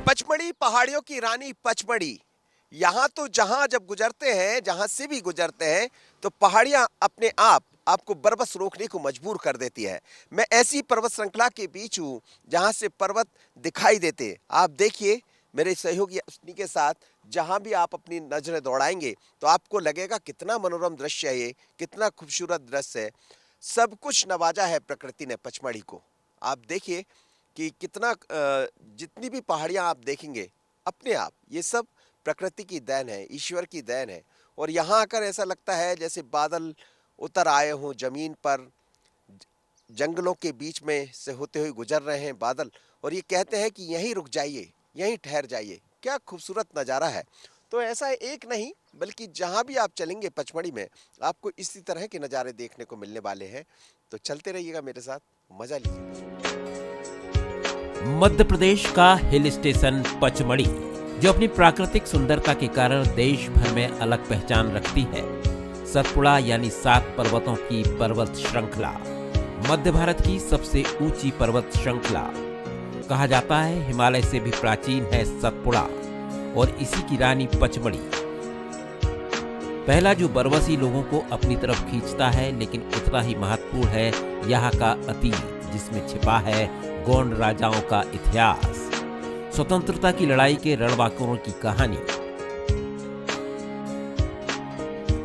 पचमढ़ी पहाड़ियों की रानी पचमढ़ी। यहाँ तो जहाँ जब गुजरते हैं, जहाँ से भी गुजरते हैं, तो पहाड़ियाँ अपने आप आपको बरबस रोकने को मजबूर कर देती है। मैं ऐसी पर्वत श्रृंखला के बीच हूँ जहाँ से पर्वत दिखाई देते। आप देखिए मेरे सहयोगी उसनी के साथ, जहाँ भी आप अपनी नजरें दौड़ाएंगे तो आपको लगेगा कितना मनोरम दृश्य है ये, कितना खूबसूरत दृश्य है। सब कुछ नवाजा है प्रकृति ने पचमढ़ी को। आप देखिए कि कितना जितनी भी पहाड़ियां आप देखेंगे, अपने आप ये सब प्रकृति की देन है, ईश्वर की देन है। और यहाँ आकर ऐसा लगता है जैसे बादल उतर आए हों जमीन पर, जंगलों के बीच में से होते हुए गुजर रहे हैं बादल, और ये कहते हैं कि यहीं रुक जाइए, यहीं ठहर जाइए। क्या खूबसूरत नज़ारा है। तो ऐसा एक नहीं बल्कि जहाँ भी आप चलेंगे पचमढ़ी में, आपको इसी तरह के नज़ारे देखने को मिलने वाले हैं। तो चलते रहिएगा मेरे साथ, मज़ा लीजिए। मध्य प्रदेश का हिल स्टेशन पचमढ़ी, जो अपनी प्राकृतिक सुंदरता के कारण देश भर में अलग पहचान रखती है। सतपुड़ा यानी 7 पर्वतों की पर्वत श्रृंखला, मध्य भारत की सबसे ऊंची पर्वत श्रृंखला। कहा जाता है हिमालय से भी प्राचीन है सतपुड़ा और इसी की रानी पचमढ़ी। पहला जो बरबसी लोगों को अपनी तरफ खींचता है, लेकिन उतना ही महत्वपूर्ण है यहाँ का अतीत, जिसमें छिपा है गोंड राजाओं का इतिहास, स्वतंत्रता की लड़ाई के रणबांकुरों की कहानी।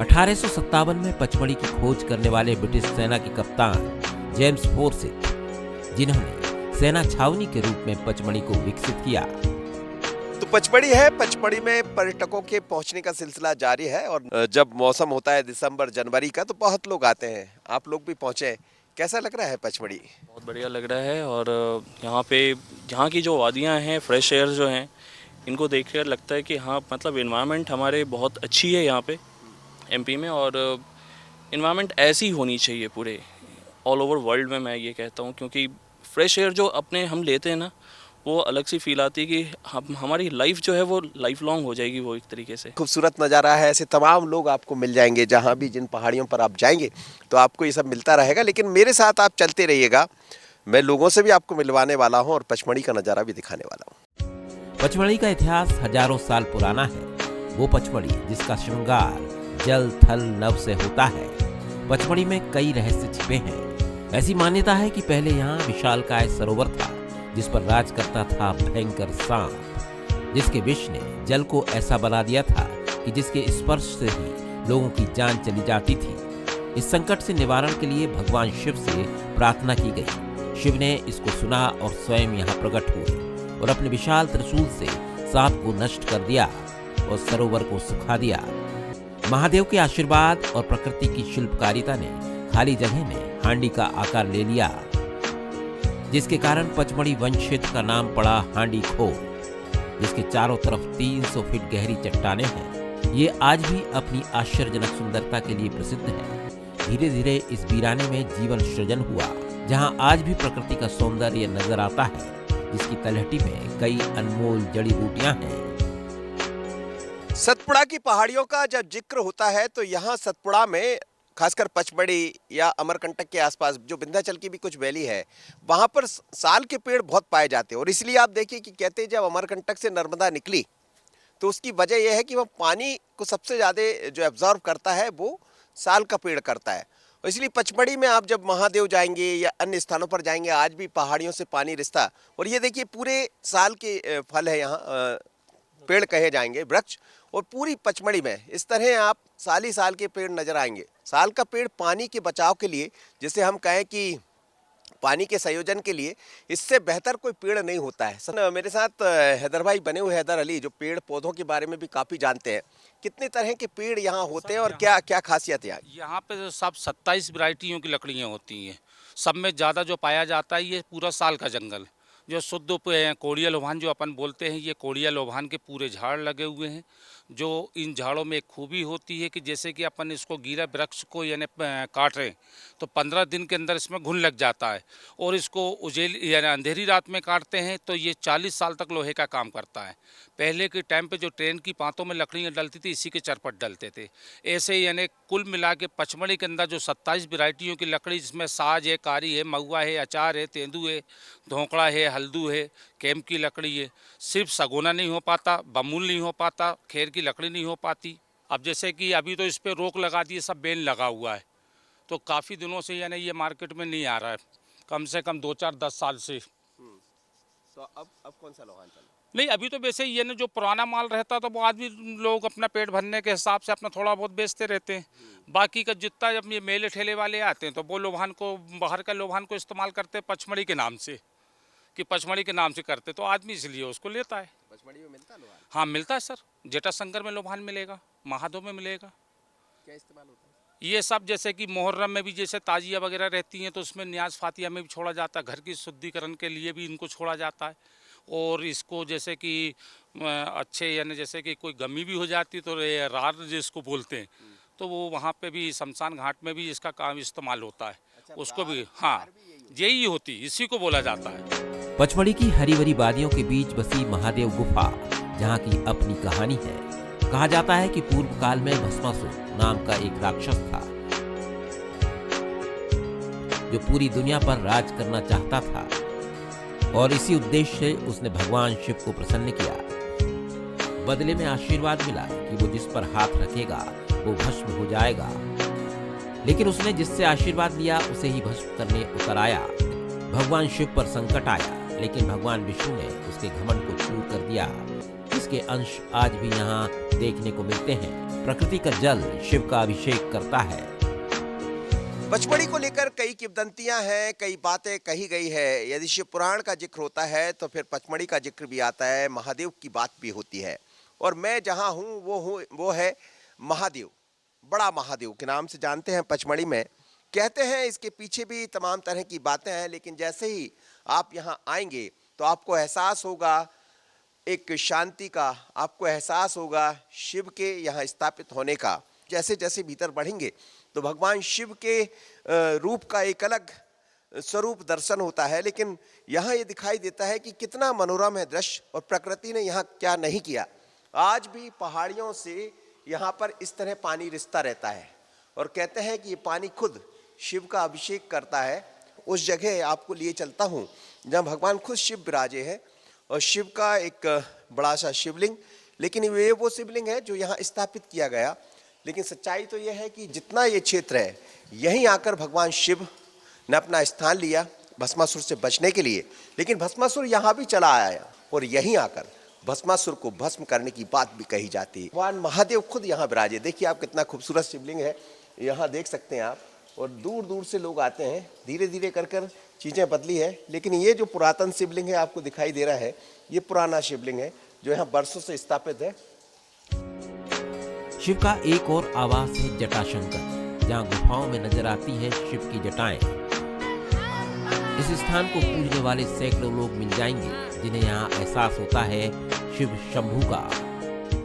1857 में पचमढ़ी की खोज करने वाले ब्रिटिश सेना के कप्तान जेम्स फोर्सिथ, जिन्होंने सेना छावनी के रूप में पचमढ़ी को विकसित किया। तो पचमढ़ी है, पचमढ़ी में पर्यटकों के पहुंचने का सिलसिला जारी है। और जब मौसम होता है दिसंबर जनवरी का, तो बहुत लोग आते हैं। आप लोग भी पहुंचे, कैसा लग रहा है पचमढ़ी? बहुत बढ़िया लग रहा है। और यहाँ पे यहाँ की जो वादियाँ हैं, फ्रेश एयर जो हैं, इनको देख कर लगता है कि हाँ, मतलब इन्वायरमेंट हमारे बहुत अच्छी है यहाँ पे एमपी में। और इन्वायरमेंट ऐसी होनी चाहिए पूरे ऑल ओवर वर्ल्ड में, मैं ये कहता हूँ। क्योंकि फ्रेश एयर जो अपने हम लेते हैं ना, वो अलग सी फील आती है कि हम हमारी लाइफ जो है वो लाइफ लॉन्ग हो जाएगी वो एक तरीके से। खूबसूरत नज़ारा है। ऐसे तमाम लोग आपको मिल जाएंगे, जहाँ भी जिन पहाड़ियों पर आप जाएंगे तो आपको ये सब मिलता रहेगा। लेकिन मेरे साथ आप चलते रहिएगा, मैं लोगों से भी आपको मिलवाने वाला हूँ और पचमढ़ी का नज़ारा भी दिखाने वाला हूँ। पचमढ़ी का इतिहास हजारों साल पुराना है। वो पचमढ़ी जिसका श्रृंगार जल थल नभ से होता है। पचमढ़ी में कई रहस्य छिपे हैं। ऐसी मान्यता है कि पहले यहाँ विशालकाय सरोवर था, जिस पर राज करता था भयंकर सांप, जिसके विष ने जल को ऐसा बना दिया था कि जिसके स्पर्श से ही लोगों की जान चली जाती थी। इस संकट से निवारण के लिए भगवान शिव से प्रार्थना की गई। शिव ने इसको सुना और स्वयं यहाँ प्रकट हुए और अपने विशाल त्रिशूल से सांप को नष्ट कर दिया और सरोवर को सुखा दिया। महादेव के आशीर्वाद और प्रकृति की शिल्पकारिता ने खाली जगह में हांडी का आकार ले लिया, जिसके कारण पचमढ़ी वन क्षेत्र का नाम पड़ा हांडी खोह, जिसके चारों तरफ 300 फीट गहरी चट्टानें हैं। ये आज भी अपनी आश्चर्यजनक सुंदरता के लिए प्रसिद्ध है। धीरे धीरे इस वीराने में जीवन सृजन हुआ, जहां आज भी प्रकृति का सौंदर्य नजर आता है, जिसकी तलहटी में कई अनमोल जड़ी बूटियां हैं। सतपुड़ा की पहाड़ियों का जब जिक्र होता है तो यहाँ सतपुड़ा में, खासकर पचमढ़ी या अमरकंटक के आसपास जो विंध्याचल की भी कुछ वैली है, वहाँ पर साल के पेड़ बहुत पाए जाते हैं। और इसलिए आप देखिए कि कहते हैं जब अमरकंटक से नर्मदा निकली तो उसकी वजह यह है कि वह पानी को सबसे ज़्यादा जो एब्जॉर्व करता है वो साल का पेड़ करता है। और इसलिए पचमढ़ी में आप जब महादेव जाएंगे या अन्य स्थानों पर जाएंगे, आज भी पहाड़ियों से पानी रिश्ता। और ये देखिए पूरे साल के फल है यहाँ, पेड़ कहे जाएंगे, वृक्ष। और पूरी पचमढ़ी में इस तरह आप साल ही साल के पेड़ नजर आएंगे। साल का पेड़ पानी के बचाव के लिए, जिसे हम कहें कि पानी के संयोजन के लिए, इससे बेहतर कोई पेड़ नहीं होता है। मेरे साथ हैदर भाई बने हुए, हैदर अली, जो पेड़ पौधों के बारे में भी काफ़ी जानते हैं। कितने तरह के पेड़ यहाँ होते हैं और क्या क्या खासियत है? यहाँ पे जो सब 27 वैरायटियों की लकड़ियाँ होती हैं। सब में ज़्यादा जो पाया जाता है ये पूरा साल का जंगल, जो शुद्ध कोड़िया लोभान जो अपन बोलते हैं, ये कोड़िया लोभान के पूरे झाड़ लगे हुए हैं, जो इन झाड़ों में एक खूबी होती है कि जैसे कि अपन इसको गीला वृक्ष को यानी काट रहे हैं तो 15 दिन के अंदर इसमें घुन लग जाता है, और इसको उजेल यानी अंधेरी रात में काटते हैं तो ये 40 साल तक लोहे का काम करता है। पहले के टाइम पे जो ट्रेन की पातों में लकड़ियाँ डलती थी इसी के चरपट डलते थे। ऐसे यानी कुल मिला के पचमढ़ी के अंदर जो 27 वैरायटियों की लकड़ी, जिसमें साज है, कारी है, महुआ है, अचार है, तेंदू है, धोंकड़ा है, हल्दू है, कैम की लकड़ी है। सिर्फ सगोना नहीं हो पाता, बमूल नहीं हो पाता, खेर की लकड़ी नहीं हो पाती। अब जैसे कि अभी तो इस पर रोक लगा दी है, सब बैन लगा हुआ है, तो काफ़ी दिनों से यानी ये मार्केट में नहीं आ रहा है, कम से कम 2-4-10 साल से। तो अब कौन सा लोहान चल रहा है? नहीं, अभी तो वैसे ही ये ना, जो पुराना माल रहता तो वो आदमी लोग अपना पेट भरने के हिसाब से अपना थोड़ा बहुत बेचते रहते हैं। बाकी का जितना जब ये मेले ठेले वाले आते हैं तो वो लोहान को, बाहर का लोहान को इस्तेमाल करते हैं पचमढ़ी के नाम से, कि पचमढ़ी के नाम से करते, तो आदमी इसलिए उसको लेता है। पचमढ़ी में मिलता है लोहान? हाँ मिलता है सर, जटाशंकर में लोहान मिलेगा, महादो में मिलेगा। क्या इस्तेमाल होता है? ये सब जैसे कि मुहर्रम में भी जैसे ताजिया वगैरह रहती हैं तो उसमें न्याज फातिया में भी छोड़ा जाता है, घर की शुद्धिकरण के लिए भी इनको छोड़ा जाता है। और इसको जैसे कि अच्छे यानी जैसे कि कोई गमी भी हो जाती है तो ये रार जिसको बोलते हैं, तो वो वहाँ पे भी शमशान घाट में भी इसका काम इस्तेमाल होता है। उसको भी, हाँ यही होती, इसी को बोला जाता है। पचमढ़ी की हरी भरी वादियों के बीच बसी महादेव गुफा, जहाँ की अपनी कहानी है। कहा जाता है कि पूर्व काल में भस्मासुर नाम का एक राक्षस था, जो पूरी दुनिया पर राज करना चाहता था, और इसी उद्देश्य से उसने भगवान शिव को प्रसन्न किया। बदले में आशीर्वाद मिला कि वो जिस पर हाथ रखेगा वो भस्म हो जाएगा। लेकिन उसने जिससे आशीर्वाद लिया उसे ही भस्म करने उतर आया। भगवान शिव पर संकट आया, लेकिन भगवान विष्णु ने उसके घमंड को चूर कर दिया। इसके अंश आज भी यहाँ देखने को मिलते हैं। प्रकृति का जल शिव का अभिषेक करता है। पचमढ़ी को लेकर कई किंवदंतियां हैं, कई बातें कही गई है। यदि शिव पुराण का जिक्र होता है तो फिर पचमढ़ी का जिक्र भी आता है, महादेव की बात भी होती है। और मैं जहां हूं वो है महादेव, बड़ा महादेव के नाम से जानते हैं पचमढ़ी में। कहते हैं इसके पीछे भी तमाम तरह की बातें हैं, लेकिन जैसे ही आप यहाँ आएंगे तो आपको एहसास होगा एक शांति का, आपको एहसास होगा शिव के यहाँ स्थापित होने का। जैसे जैसे भीतर बढ़ेंगे तो भगवान शिव के रूप का एक अलग स्वरूप दर्शन होता है। लेकिन यहाँ ये दिखाई देता है कि कितना मनोरम है दृश्य, और प्रकृति ने यहाँ क्या नहीं किया। आज भी पहाड़ियों से यहाँ पर इस तरह पानी रिसता रहता है, और कहते हैं कि ये पानी खुद शिव का अभिषेक करता है। उस जगह आपको लिए चलता हूँ जहाँ भगवान खुद शिव विराजे हैं, और शिव का एक बड़ा सा शिवलिंग, लेकिन ये वो शिवलिंग है जो यहाँ स्थापित किया गया। लेकिन सच्चाई तो यह है कि जितना ये क्षेत्र है, यहीं आकर भगवान शिव ने अपना स्थान लिया भस्मासुर से बचने के लिए। लेकिन भस्मासुर यहाँ भी चला आया, और यहीं आकर भस्मासुर को भस्म करने की बात भी कही जाती है। भगवान महादेव खुद यहाँ विराजे। देखिए आप, कितना खूबसूरत शिवलिंग है, यहाँ देख सकते हैं आप। और दूर दूर से लोग आते हैं। धीरे धीरे कर कर चीज़ें बदली है, लेकिन ये जो पुरातन शिवलिंग है आपको दिखाई दे रहा है, ये पुराना शिवलिंग है जो यहाँ बरसों से स्थापित है। शिव का एक और आवास है जटाशंकर, जहाँ गुफाओं में नजर आती है शिव की जटाएं। इस स्थान को पूजने वाले सैकड़ों लोग मिल जाएंगे जिन्हें यहाँ एहसास होता है शिव शंभू का।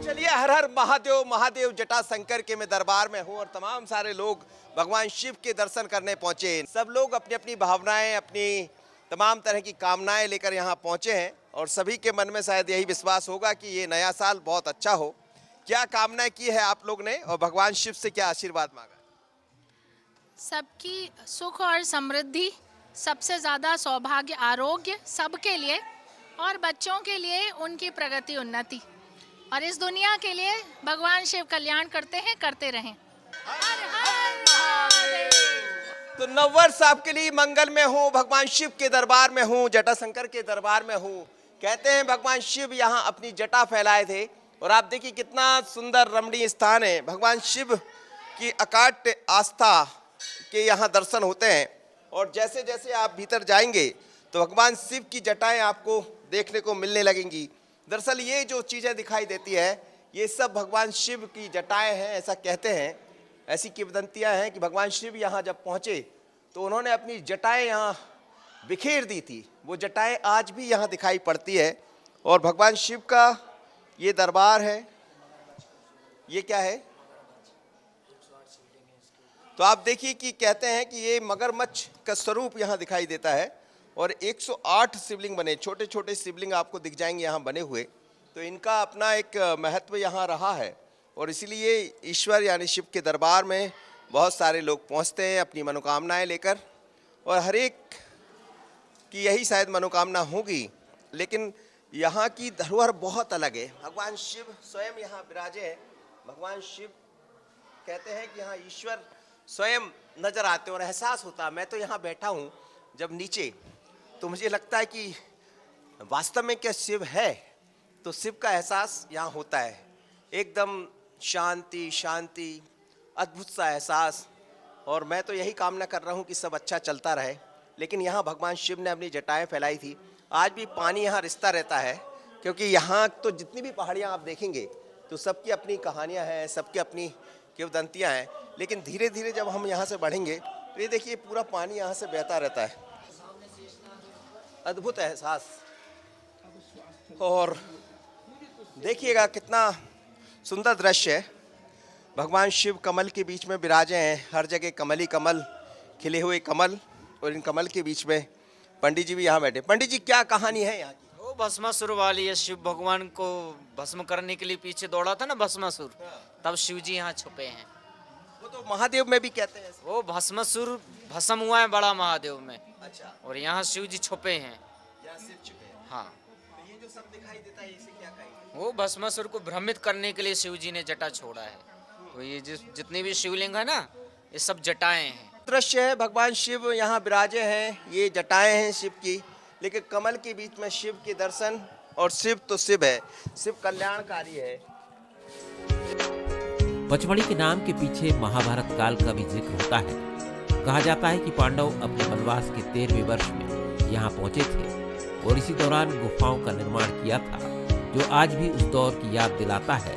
चलिए, हर हर महादेव, महादेव जटाशंकर के मैं दरबार में हूँ, और तमाम सारे लोग भगवान शिव के दर्शन करने पहुंचे। सब लोग अपनी अपनी भावनाएं, अपनी तमाम तरह की कामनाएं लेकर यहाँ पहुंचे हैं, और सभी के मन में शायद यही विश्वास होगा कि ये नया साल बहुत अच्छा हो। क्या कामना की है आप लोग ने, और भगवान शिव से क्या आशीर्वाद मांगा? सबकी सुख और समृद्धि, सबसे ज़्यादा सौभाग्य, आरोग्य सबके लिए, और बच्चों के लिए उनकी प्रगति, उन्नति, और इस दुनिया के लिए भगवान शिव कल्याण करते हैं, करते रहें। हर हर महादेव। तो नववर्ष आपके लिए मंगल में हूँ, भगवान शिव के दरबार में हूँ, जटाशंकर के दरबार में हूँ। कहते हैं भगवान शिव यहाँ अपनी जटा फैलाए थे, और आप देखिए कितना सुंदर रमणीय स्थान है। भगवान शिव की अकाट आस्था के यहाँ दर्शन होते हैं, और जैसे जैसे आप भीतर जाएंगे तो भगवान शिव की जटाएं आपको देखने को मिलने लगेंगी। दरअसल ये जो चीज़ें दिखाई देती है, ये सब भगवान शिव की जटाएं हैं, ऐसा कहते हैं। ऐसी किंवदंतियां हैं कि भगवान शिव यहाँ जब पहुँचे तो उन्होंने अपनी जटाएं यहाँ बिखेर दी थी। वो जटाएं आज भी यहाँ दिखाई पड़ती है, और भगवान शिव का ये दरबार है। ये क्या है? तो आप देखिए कि कहते हैं कि ये मगरमच्छ का स्वरूप यहाँ दिखाई देता है और 108 शिवलिंग बने, छोटे छोटे शिवलिंग आपको दिख जाएंगे यहाँ बने हुए। तो इनका अपना एक महत्व यहाँ रहा है और इसीलिए ईश्वर यानी शिव के दरबार में बहुत सारे लोग पहुँचते हैं अपनी मनोकामनाएं लेकर, और हर एक की यही शायद मनोकामना होगी। लेकिन यहाँ की धरोहर बहुत अलग है। भगवान शिव स्वयं यहाँ विराजे हैं। भगवान शिव कहते हैं कि यहाँ ईश्वर स्वयं नजर आते हैं और एहसास होता है। मैं तो यहाँ बैठा हूँ जब नीचे, तो मुझे लगता है कि वास्तव में क्या शिव है, तो शिव का एहसास यहाँ होता है। एकदम शांति शांति, अद्भुत सा एहसास। और मैं तो यही कामना कर रहा हूँ कि सब अच्छा चलता रहे। लेकिन यहाँ भगवान शिव ने अपनी जटाएं फैलाई थी। आज भी पानी यहाँ रिश्ता रहता है, क्योंकि यहाँ तो जितनी भी पहाड़ियाँ आप देखेंगे तो सबकी अपनी कहानियाँ हैं, सबकी अपनी किंवदंतियाँ हैं। लेकिन धीरे धीरे जब हम यहाँ से बढ़ेंगे तो ये देखिए पूरा पानी यहाँ से बहता रहता है। अद्भुत एहसास। और देखिएगा कितना सुंदर दृश्य है। भगवान शिव कमल के बीच में विराजे हैं। हर जगह कमल ही कमल, खिले हुए कमल, और इन कमल के बीच में पंडित जी भी यहाँ बैठे। पंडित जी, क्या कहानी है यहाँ की? वो भस्मासुर वाली है। शिव भगवान को भस्म करने के लिए पीछे दौड़ा था ना भस्मासुर, तब शिव जी यहाँ छुपे हैं। वो तो महादेव में भी कहते हैं। वो भस्मासुर भस्म हुआ है बड़ा महादेव में, अच्छा, और यहाँ शिव जी छुपे हैं। यहाँ सिर चुके हैं। हाँ, तो ये जो सब दिखाई देता है इसे क्या कहेंगे? वो भस्मासुर को भ्रमित करने के लिए शिव जी ने जटा छोड़ा है। तो ये जितने भी शिवलिंग है ना, ये सब जटाएं हैं। दृश्य है, भगवान शिव यहाँ विराजे हैं। ये जटाएं हैं शिव की, लेकिन कमल के बीच में शिव के दर्शन। और शिव तो शिव है, शिव कल्याणकारी है। पचमढ़ी के नाम के पीछे महाभारत काल का भी जिक्र होता है। कहा जाता है कि पांडव अपने वनवास के 13वें वर्ष में यहाँ पहुंचे थे और इसी दौरान गुफाओं का निर्माण किया था, जो आज भी उस दौर की याद दिलाता है।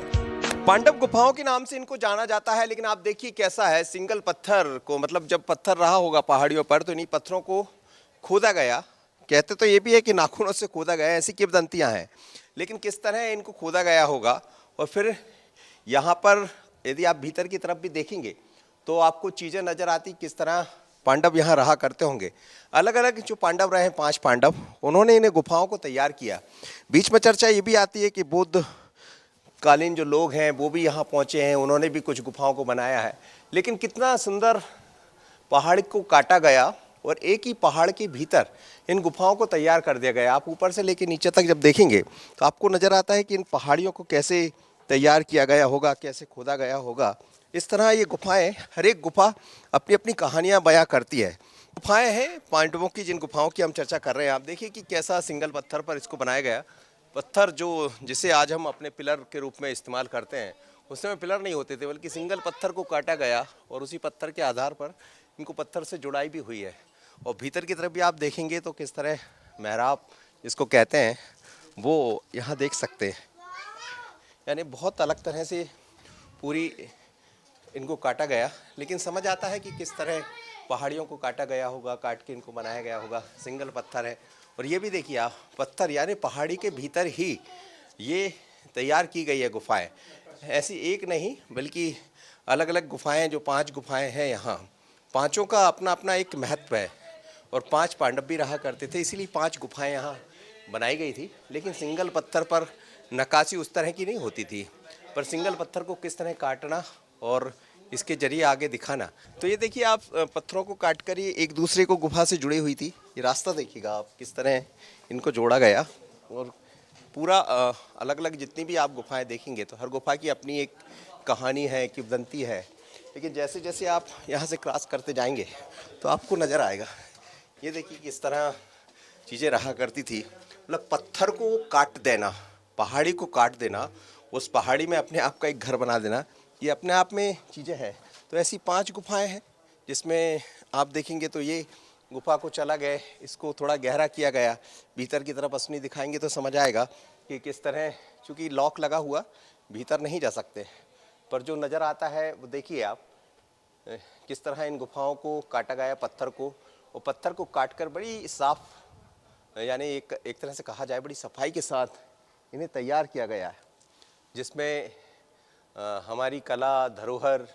पांडव गुफाओं के नाम से इनको जाना जाता है। लेकिन आप देखिए कैसा है, सिंगल पत्थर को, मतलब जब पत्थर रहा होगा पहाड़ियों पर तो इन्हीं पत्थरों को खोदा गया। कहते तो ये भी है कि नाखूनों से खोदा गया, ऐसी किंवदंतियां हैं। लेकिन किस तरह इनको खोदा गया होगा। और फिर यहाँ पर यदि आप भीतर की तरफ भी देखेंगे तो आपको चीज़ें नज़र आती किस तरह पांडव यहाँ रहा करते होंगे। अलग अलग जो पांडव रहे, 5 पांडव, उन्होंने इन्हें गुफाओं को तैयार किया। बीच में चर्चा ये भी आती है कि बुद्ध कालीन जो लोग हैं वो भी यहाँ पहुँचे हैं, उन्होंने भी कुछ गुफाओं को बनाया है। लेकिन कितना सुंदर पहाड़ को काटा गया और एक ही पहाड़ के भीतर इन गुफाओं को तैयार कर दिया गया। आप ऊपर से लेकर नीचे तक जब देखेंगे तो आपको नज़र आता है कि इन पहाड़ियों को कैसे तैयार किया गया होगा, कैसे खोदा गया होगा। इस तरह ये गुफाएं, हर एक गुफा अपनी अपनी कहानियाँ बयां करती है। गुफाएं हैं पांडवों की, जिन गुफाओं की हम चर्चा कर रहे हैं। आप देखिए कि कैसा सिंगल पत्थर पर इसको बनाया गया। पत्थर जिसे आज हम अपने पिलर के रूप में इस्तेमाल करते हैं, उस समय पिलर नहीं होते थे, बल्कि सिंगल पत्थर को काटा गया और उसी पत्थर के आधार पर इनको पत्थर से जुड़ाई भी हुई है। और भीतर की तरफ भी आप देखेंगे तो किस तरह मेहराब जिसको कहते हैं वो यहाँ देख सकते हैं। यानी बहुत अलग तरह से पूरी इनको काटा गया। लेकिन समझ आता है कि किस तरह पहाड़ियों को काटा गया होगा, काट के इनको बनाया गया होगा। सिंगल पत्थर है। और ये भी देखिए आप, पत्थर यानी पहाड़ी के भीतर ही ये तैयार की गई है गुफाएं। ऐसी एक नहीं बल्कि अलग अलग गुफाएं, जो 5 गुफाएं हैं यहाँ, पांचों का अपना अपना एक महत्व है। और 5 पांडव भी रहा करते थे, इसीलिए 5 गुफाएं यहाँ बनाई गई थी। लेकिन सिंगल पत्थर पर नक्काशी उस तरह की नहीं होती थी, पर सिंगल पत्थर को किस तरह काटना और इसके जरिए आगे दिखाना। तो ये देखिए आप, पत्थरों को काट कर ये एक दूसरे को गुफा से जुड़ी हुई थी। ये रास्ता देखिएगा आप किस तरह इनको जोड़ा गया। और पूरा अलग अलग जितनी भी आप गुफाएं देखेंगे तो हर गुफा की अपनी एक कहानी है, किंवदंती है। लेकिन जैसे जैसे आप यहाँ से क्रॉस करते जाएंगे तो आपको नज़र आएगा। ये देखिए किस तरह चीज़ें रहा करती थी। मतलब पत्थर को काट देना, पहाड़ी को काट देना, उस पहाड़ी में अपने आप का एक घर बना देना, ये अपने आप में चीज़ें हैं। तो ऐसी 5 गुफाएं हैं जिसमें आप देखेंगे तो ये गुफा को चला गए, इसको थोड़ा गहरा किया गया। भीतर की तरफ असली दिखाएंगे तो समझ आएगा कि किस तरह, चूँकि लॉक लगा हुआ, भीतर नहीं जा सकते। पर जो नज़र आता है वो देखिए आप, किस तरह इन गुफाओं को काटा गया, पत्थर को। और पत्थर को काट कर बड़ी साफ, यानी एक तरह से कहा जाए बड़ी सफाई के साथ इन्हें तैयार किया गया है, जिसमें हमारी कला, धरोहर,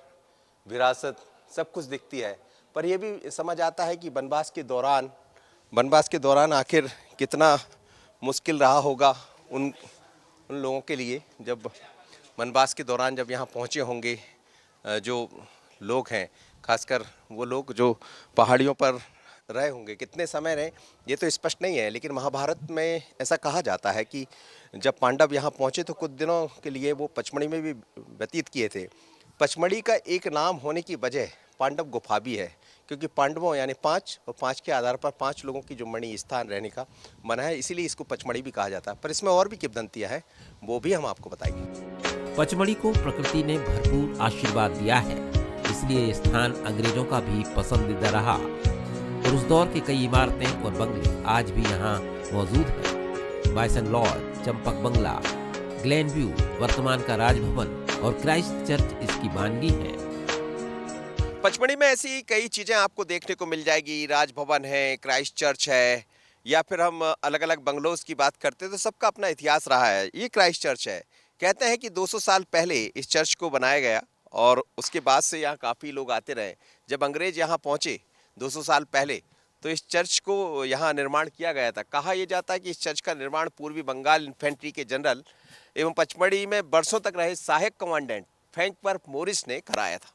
विरासत सब कुछ दिखती है। पर यह भी समझ आता है कि वनवास के दौरान आखिर कितना मुश्किल रहा होगा उन उन लोगों के लिए, जब वनवास के दौरान जब यहाँ पहुँचे होंगे जो लोग हैं, खासकर वो लोग जो पहाड़ियों पर रहे होंगे। कितने समय रहे ये तो स्पष्ट नहीं है, लेकिन महाभारत में ऐसा कहा जाता है कि जब पांडव यहाँ पहुँचे तो कुछ दिनों के लिए वो पचमढ़ी में भी व्यतीत किए थे। पचमढ़ी का एक नाम होने की वजह पांडव गुफा भी है, क्योंकि पांडवों यानी 5 और 5 के आधार पर 5 लोगों की जो मणि स्थान रहने का बना है, इसीलिए इसको पचमढ़ी भी कहा जाता है। पर इसमें और भी किंवदंतियाँ हैं, वो भी हम आपको बताएंगे। पचमढ़ी को प्रकृति ने भरपूर आशीर्वाद दिया है, इसलिए ये स्थान अंग्रेजों का भी पसंदीदा रहा और उस दौर की कई इमारतें और बंगले आज भी यहाँ मौजूद हैं। बाइसन लॉज, चंपक बंगला, ग्लेन व्यू वर्तमान का राजभवन और क्राइस्ट चर्च इसकी बानगी है। पचमढ़ी में ऐसी कई चीज़ें आपको देखने को मिल जाएगी। राजभवन है, क्राइस्ट चर्च है, या फिर हम अलग अलग बंगलोज की बात करते हैं तो सबका अपना इतिहास रहा है। ये क्राइस्ट चर्च है। कहते हैं कि 200 साल पहले इस चर्च को बनाया गया और उसके बाद से यहाँ काफ़ी लोग आते रहे। जब अंग्रेज यहाँ पहुँचे 200 साल पहले तो इस चर्च को यहाँ निर्माण किया गया था। कहा यह जाता है कि इस चर्च का निर्माण पूर्वी बंगाल इन्फेंट्री के जनरल एवं पचमढ़ी में वर्षों तक रहे सहायक कमांडेंट फ्रैंकवर्थ मोरिस ने कराया था।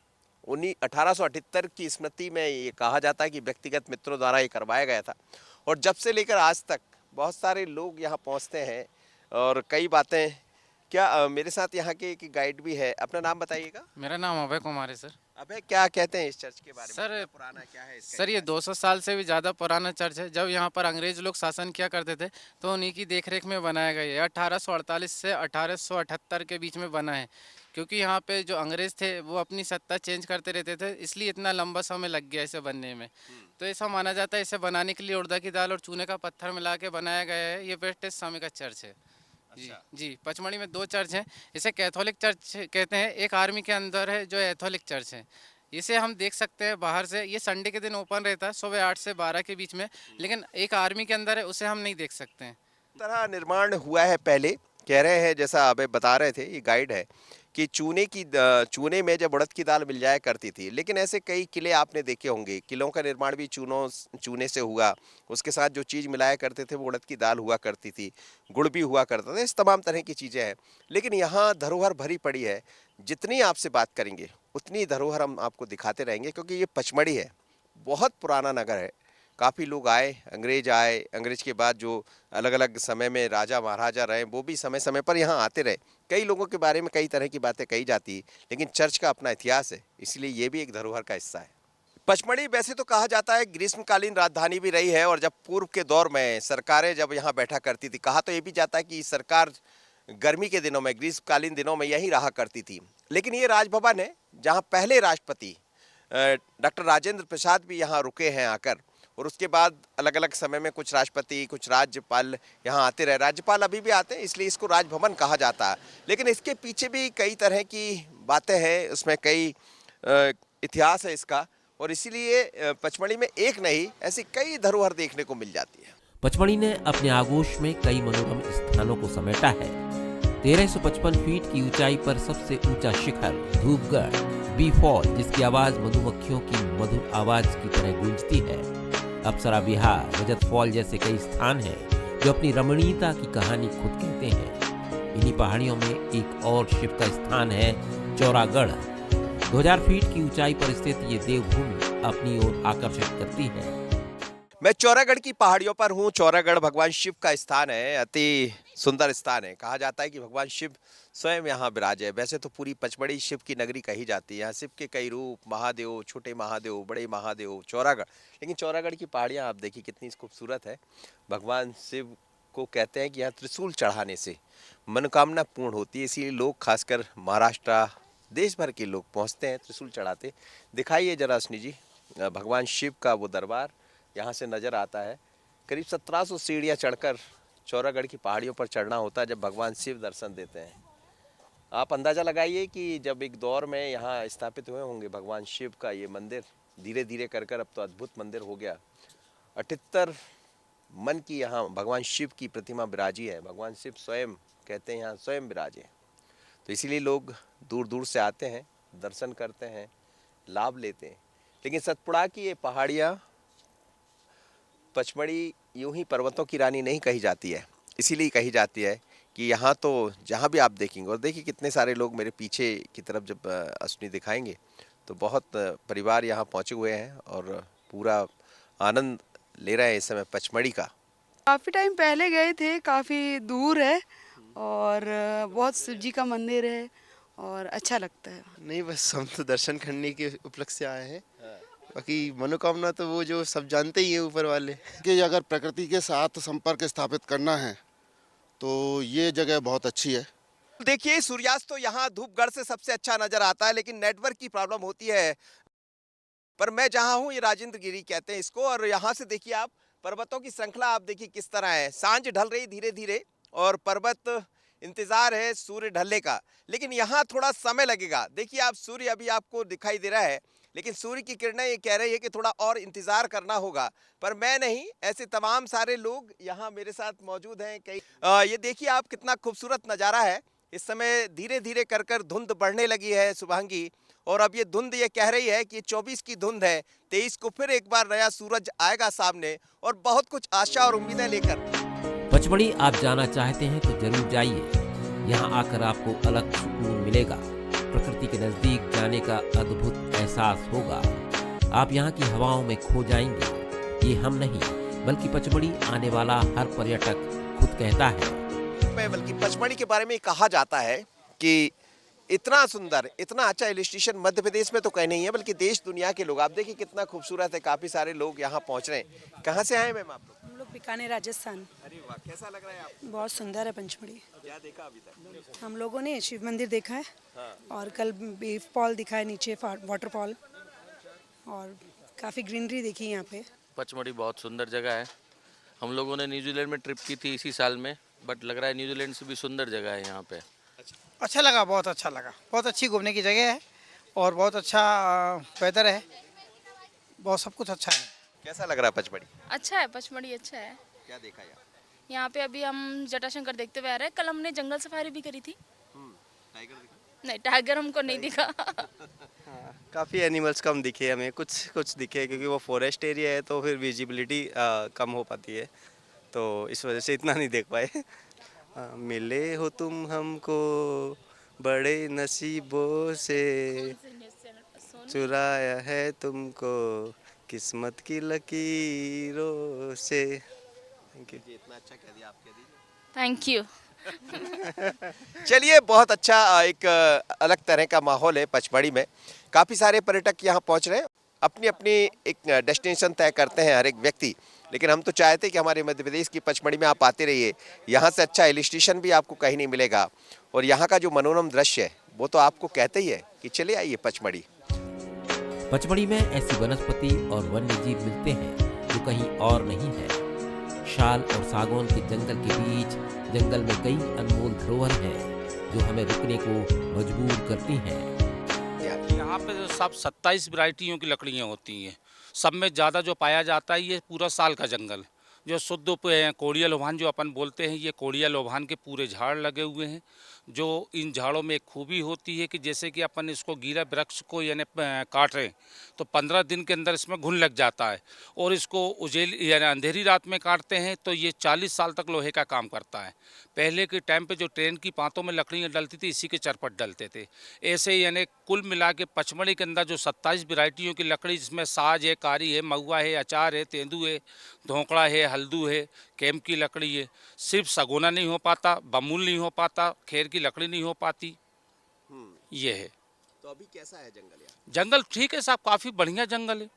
1878 की स्मृति में ये कहा जाता है कि व्यक्तिगत मित्रों द्वारा ये करवाया गया था और जब से लेकर आज तक बहुत सारे लोग यहाँ पहुँचते हैं और कई बातें। क्या मेरे साथ यहाँ के एक गाइड भी है, अपना नाम बताइएगा। मेरा नाम अभय कुमार है सर। अबे क्या कहते हैं इस चर्च के बारे में? सर, कितना पुराना क्या है इसका? सर ये 200 साल से भी ज़्यादा पुराना चर्च है। जब यहाँ पर अंग्रेज लोग शासन किया करते थे तो उन्हीं की देखरेख में बनाया गया है। 1848 से 1878 के बीच में बना है, क्योंकि यहाँ पे जो अंग्रेज थे वो अपनी सत्ता चेंज करते रहते थे, इसलिए इतना लंबा समय लग गया इसे बनने में। तो ऐसा माना जाता है इसे बनाने के लिए उड़द की दाल और चूने का पत्थर मिला के बनाया गया है। ये वेस्टेज स्वामी का चर्च है। जी, पचमढ़ी में 2 चर्च हैं। इसे कैथोलिक चर्च कहते हैं। एक आर्मी के अंदर है जो एथोलिक चर्च है। इसे हम देख सकते हैं बाहर से। ये संडे के दिन ओपन रहता है सुबह 8 से 12 के बीच में, लेकिन एक आर्मी के अंदर है उसे हम नहीं देख सकते हैं। तरह निर्माण हुआ है पहले, कह रहे हैं, जैसा अबे बता रहे थे, ये गाइड है कि चूने में जब उड़द की दाल मिल जाया करती थी। लेकिन ऐसे कई किले आपने देखे होंगे, किलों का निर्माण भी चूने से हुआ। उसके साथ जो चीज़ मिलाया करते थे वो उड़द की दाल हुआ करती थी, गुड़ भी हुआ करता था। इस तमाम तरह की चीज़ें हैं। लेकिन यहाँ धरोहर भरी पड़ी है। जितनी आपसे बात करेंगे उतनी धरोहर हम आपको दिखाते रहेंगे, क्योंकि ये पचमढ़ी है, बहुत पुराना नगर है। काफ़ी लोग आए, अंग्रेज के बाद जो अलग अलग समय में राजा महाराजा रहे वो भी समय समय पर यहाँ आते रहे। कई लोगों के बारे में कई तरह की बातें कही जाती, लेकिन चर्च का अपना इतिहास है, इसलिए ये भी एक धरोहर का हिस्सा है। पचमढ़ी वैसे तो कहा जाता है ग्रीष्मकालीन राजधानी भी रही है, और जब पूर्व के दौर में सरकारें जब यहाँ बैठा करती थी, कहा तो ये भी जाता है कि सरकार गर्मी के दिनों में, ग्रीष्मकालीन दिनों में यहीं रहा करती थी। लेकिन ये राजभवन है जहाँ पहले राष्ट्रपति डॉक्टर राजेंद्र प्रसाद भी यहाँ रुके हैं आकर, और उसके बाद अलग अलग समय में कुछ राष्ट्रपति, कुछ राज्यपाल यहाँ आते रहे। राज्यपाल अभी भी आते हैं, इसलिए इसको राजभवन कहा जाता है। लेकिन इसके पीछे भी कई तरह की बातें हैं, उसमें कई इतिहास है इसका, और इसीलिए पचमढ़ी में एक नहीं, ऐसी कई धरोहर देखने को मिल जाती है। पचमढ़ी ने अपने आगोश में कई मनोरम स्थानों को समेटा है। 1355 फीट की ऊंचाई पर सबसे ऊंचा शिखर धूपगढ़, बी फॉल, जिसकी आवाज मधुमक्खियों की मधुर आवाज की तरह गूंजती है, अप्सरा विहार, रजत फॉल जैसे कई स्थान हैं जो अपनी रमणीयता की कहानी खुद कहते हैं। इन्हीं पहाड़ियों में एक और शिव का स्थान है चौरागढ़। 2000 फीट की ऊंचाई पर स्थित ये देवभूमि अपनी ओर आकर्षित करती है। मैं चौरागढ़ की पहाड़ियों पर हूँ। चौरागढ़ भगवान शिव का स्थान है, अति सुंदर स्थान है। कहा जाता है कि भगवान शिव स्वयं यहाँ विराजे। वैसे तो पूरी पचमढ़ी शिव की नगरी कही जाती है। यहाँ शिव के कई रूप, महादेव, छोटे महादेव, बड़े महादेव, चौरागढ़। लेकिन चौरागढ़ की पहाड़ियाँ आप देखिए कितनी खूबसूरत है। भगवान शिव को कहते हैं कि यहाँ त्रिशूल चढ़ाने से मनोकामना पूर्ण होती है, इसीलिए लोग खासकर महाराष्ट्र, देश भर के लोग पहुँचते हैं, त्रिशूल चढ़ाते। दिखाइए जरा असनी जी, भगवान शिव का वो दरबार यहाँ से नज़र आता है। करीब 1700 सीढ़ियाँ चढ़कर चौरागढ़ की पहाड़ियों पर चढ़ना होता है जब भगवान शिव दर्शन देते हैं। आप अंदाज़ा लगाइए कि जब एक दौर में यहाँ स्थापित हुए होंगे भगवान शिव का ये मंदिर, धीरे धीरे कर अब तो अद्भुत मंदिर हो गया। 78 मन की यहाँ भगवान शिव की प्रतिमा विराजी है। भगवान शिव स्वयं कहते हैं यहाँ स्वयं विराजे। तो इसीलिए लोग दूर दूर से आते हैं, दर्शन करते हैं, लाभ लेते हैं। लेकिन सतपुड़ा की ये पहाड़ियाँ, पचमढ़ी यूं ही पर्वतों की रानी नहीं कही जाती है, इसीलिए कही जाती है कि यहाँ तो जहाँ भी आप देखेंगे, और देखिए कितने सारे लोग मेरे पीछे की तरफ जब अश्विनी दिखाएंगे तो बहुत परिवार यहाँ पहुँचे हुए हैं और पूरा आनंद ले रहे हैं इस समय पचमढ़ी का। काफ़ी टाइम पहले गए थे, काफ़ी दूर है और बहुत शिव जी का मंदिर है और अच्छा लगता है। नहीं, बस हम तो दर्शन करने के उपलक्ष्य से आए हैं। बाकी मनोकामना तो वो जो सब जानते ही हैं ऊपर वाले। कि अगर प्रकृति के साथ संपर्क स्थापित करना है तो ये जगह बहुत अच्छी है। देखिए सूर्यास्त तो यहाँ धूपगढ़ से सबसे अच्छा नजर आता है, लेकिन नेटवर्क की प्रॉब्लम होती है। पर मैं जहाँ हूँ ये राजेंद्र गिरी कहते हैं इसको, और यहाँ से देखिए आप पर्वतों की श्रृंखला आप देखिए किस तरह है। सांझ ढल रही धीरे धीरे और पर्वत इंतजार है सूर्य ढलने का, लेकिन यहाँ थोड़ा समय लगेगा। देखिए आप सूर्य अभी आपको दिखाई दे रहा है, लेकिन सूर्य की किरणें ये कह रही है कि थोड़ा और इंतजार करना होगा। पर मैं नहीं, ऐसे तमाम सारे लोग यहाँ मेरे साथ मौजूद हैं। कई ये देखिए आप कितना खूबसूरत नज़ारा है। इस समय धीरे धीरे कर कर धुंध बढ़ने लगी है शुभांगी, और अब ये धुंध ये कह रही है कि 24 की धुंध है, 23 को फिर एक बार नया सूरज आएगा सामने और बहुत कुछ आशा और उम्मीदें लेकर। पचमढ़ी आप जाना चाहते हैं तो जरूर जाइए। यहाँ आकर आपको अलग सुकून मिलेगा, प्रकृति के नजदीक जाने का अद्भुत एहसास होगा। आप यहाँ की हवाओं में खो जाएंगे। ये हम नहीं, बल्कि पचमढ़ी आने वाला हर पर्यटक खुद कहता है। बल्कि पचमढ़ी के बारे में कहा जाता है कि इतना सुंदर, इतना अच्छा हिल स्टेशन मध्य प्रदेश में तो कहीं नहीं है, बल्कि देश दुनिया के लोग, आप देखिए कितना खूबसूरत है। काफी सारे लोग यहाँ पहुँच रहे हैं। कहाँ से आए मैम आप लोग? हम लोग बीकानेर राजस्थान। अरे वाह, कैसा लग रहा है आपको? बहुत सुंदर है पंचमढ़ी। क्या देखा अभी तक? हम लोगों ने शिव मंदिर देखा है और कल बीफ फॉल दिखा है, नीचे वाटरफॉल, और काफ़ी ग्रीनरी देखी यहाँ पे। पचमढ़ी बहुत सुंदर जगह है। हम लोगों ने न्यूजीलैंड में ट्रिप की थी इसी साल में, बट लग रहा है न्यूजीलैंड से भी सुंदर जगह है यहाँ पे। अच्छा लगा, बहुत अच्छा लगा। बहुत अच्छी घूमने की जगह है और बहुत अच्छा वेदर है, बहुत सब कुछ अच्छा है। कैसा लग रहा है पचमढ़ी? अच्छा है, पचमढ़ी अच्छा है। क्या देखा यहाँ? यहाँ पे अभी हम जटाशंकर देखते हुए आ रहे हैं। कल हमने जंगल सफारी भी करी थी। टाइगर दिखा? नहीं, टाइगर हमको नहीं दिखा। काफ़ी एनिमल्स कम दिखे हमें, कुछ दिखे, क्योंकि वो फॉरेस्ट एरिया है तो फिर विजिबिलिटी कम हो पाती है, तो इस वजह से इतना नहीं देख पाए। मिले हो तुम हमको बड़े नसीबों से, चुराया है तुमको किस्मत की लकीरों से। Thank you. इतना अच्छा कह दिया, आप कह दीजिए। Thank you. चलिए, बहुत अच्छा एक अलग तरह का माहौल है पचमढ़ी में। काफ़ी सारे पर्यटक यहाँ पहुँच रहे हैं, अपनी अपनी एक डेस्टिनेशन तय करते हैं हर एक व्यक्ति। लेकिन हम तो चाहते हैं कि हमारे मध्य प्रदेश की पचमढ़ी में आप आते रहिए। यहाँ से अच्छा हिल स्टेशन भी आपको कहीं नहीं मिलेगा, और यहाँ का जो मनोरम दृश्य है वो तो आपको कहते ही है कि चले आइए पचमढ़ी। पचमढ़ी में ऐसी वनस्पति और वन्य जीव मिलते हैं जो कहीं और नहीं है। शाल और सागौन के जंगल के बीच जंगल में कई अनमोल धरोहर हैं जो हमें रुकने को मजबूर करती हैं। यहाँ पे जो सब 27 वैरायटियों की लकड़ियाँ होती हैं। सब में ज़्यादा जो पाया जाता है ये पूरा साल का जंगल, जो शुद्ध कोड़िया लोभान जो अपन बोलते हैं, ये कोड़िया लोभान के पूरे झाड़ लगे हुए हैं। जो इन झाड़ों में एक खूबी होती है कि जैसे कि अपन इसको गीला वृक्ष को यानी काटें तो 15 दिन के अंदर इसमें घुन लग जाता है, और इसको उजेल यानी अंधेरी रात में काटते हैं तो ये 40 साल तक लोहे का काम करता है। पहले के टाइम पे जो ट्रेन की पातों में लकड़ियाँ डलती थी, इसी के चरपट डलते थे। ऐसे यानी कुल मिला के पचमढ़ी के अंदर जो 27 वैरायटियों की लकड़ी, जिसमें साज है, कारी है, महुआ है, अचार है, तेंदू है, धोकड़ा है, हल्दू है, कैम्प की लकड़ी है। सिर्फ सगोना नहीं हो पाता, बमूल नहीं हो पाता, खेर की लकड़ी नहीं हो पाती, ये है। तो अभी कैसा है जंगल यहाँ? जंगल ठीक है साहब, काफ़ी बढ़िया जंगल है।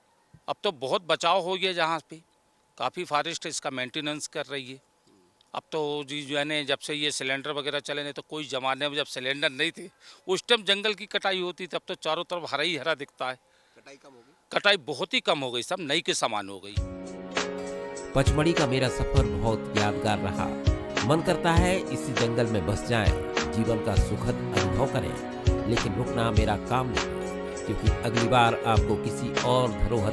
अब तो बहुत बचाव हो गया, जहाँ पे काफ़ी फॉरेस्ट इसका मेंटेनेंस कर रही है। अब तो जी जो है जब से ये सिलेंडर वगैरह चले, नहीं तो कोई ज़माने में जब सिलेंडर नहीं थे उस टाइम जंगल की कटाई होती थी। अब तो चारों तरफ हरा ही हरा दिखता है। कटाई कम हो गई? कटाई बहुत ही कम हो गई, सब नई के समान हो गई। पचमढ़ी का मेरा सफर बहुत यादगार रहा। मन करता है इसी जंगल में बस जाएं, जीवन का सुखद अनुभव करें। लेकिन रुकना मेरा काम नहीं, क्योंकि अगली बार आपको किसी और धरोहर